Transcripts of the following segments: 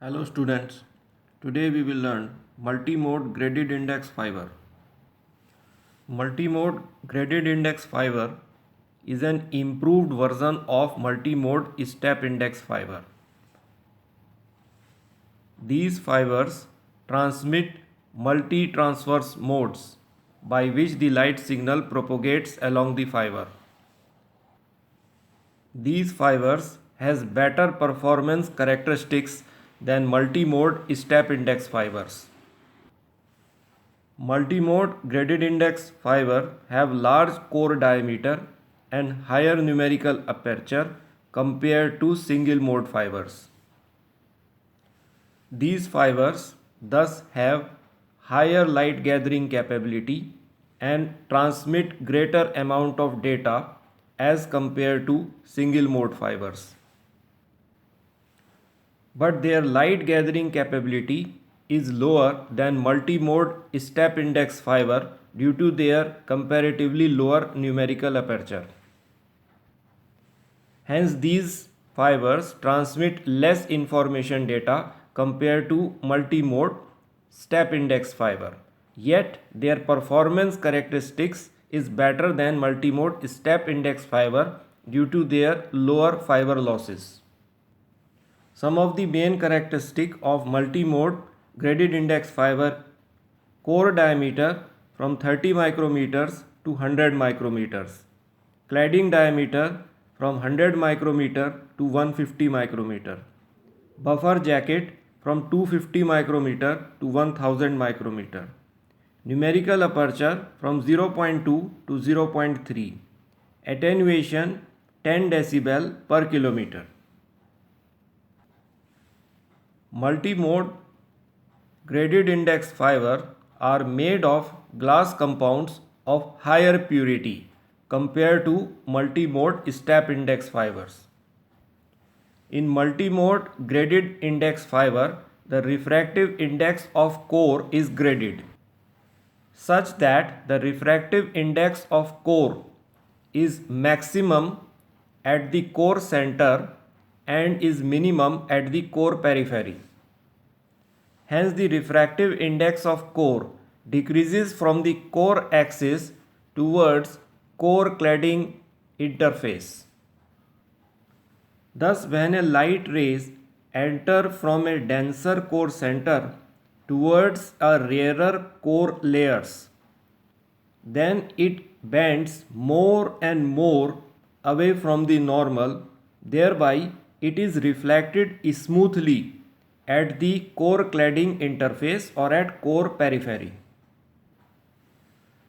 Hello students, today we will learn multimode graded index fiber. Multimode graded index fiber is an improved version of multimode step index fiber. These fibers transmit multi-transverse modes by which the light signal propagates along the fiber. These fibers has better performance characteristics than multimode step index fibers. Multimode graded index fiber have large core diameter and higher numerical aperture compared to single mode fibers. These fibers thus have higher light gathering capability and transmit greater amount of data as compared to single mode fibers. But their light gathering capability is lower than multimode step index fiber due to their comparatively lower numerical aperture. Hence, these fibers transmit less information data compared to multimode step index fiber. Yet, their performance characteristics is better than multimode step index fiber due to their lower fiber losses. Some of the main characteristics of multimode graded index fiber: core diameter from 30 micrometers to 100 micrometers, cladding diameter from 100 micrometer to 150 micrometer, buffer jacket from 250 micrometer to 1000 micrometer, numerical aperture from 0.2 to 0.3, attenuation 10 decibel per kilometer. Multimode graded index fiber are made of glass compounds of higher purity compared to multimode step index fibers. In multimode graded index fiber, the refractive index of core is graded such that the refractive index of core is maximum at the core center and is minimum at the core periphery. Hence, the refractive index of core decreases from the core axis towards core cladding interface. Thus, when a light rays enter from a denser core center towards a rarer core layers, then it bends more and more away from the normal, thereby it is reflected smoothly at the core cladding interface or at core periphery.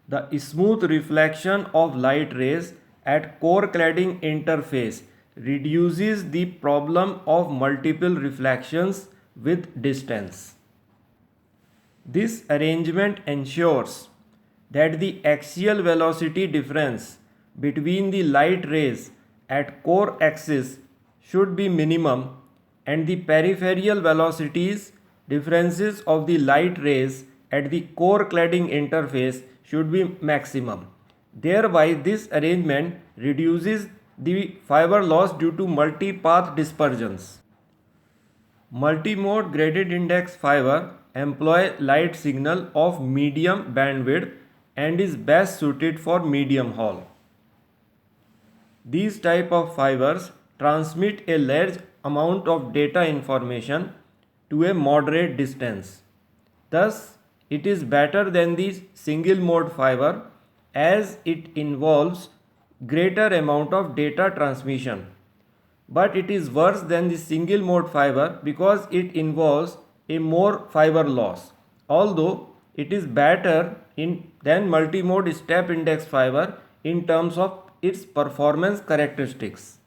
The smooth reflection of light rays at core cladding interface reduces the problem of multiple reflections with distance. This arrangement ensures that the axial velocity difference between the light rays at core axis should be minimum and the peripheral velocities differences of the light rays at the core cladding interface should be maximum. Thereby, this arrangement reduces the fiber loss due to multipath dispersions. Multimode graded index fiber employ light signal of medium bandwidth and is best suited for medium Hall. These type of fibers transmit a large amount of data information to a moderate distance. Thus, it is better than the single mode fiber as it involves greater amount of data transmission. But it is worse than the single mode fiber because it involves a more fiber loss. Although it is better than multimode step index fiber in terms of its performance characteristics.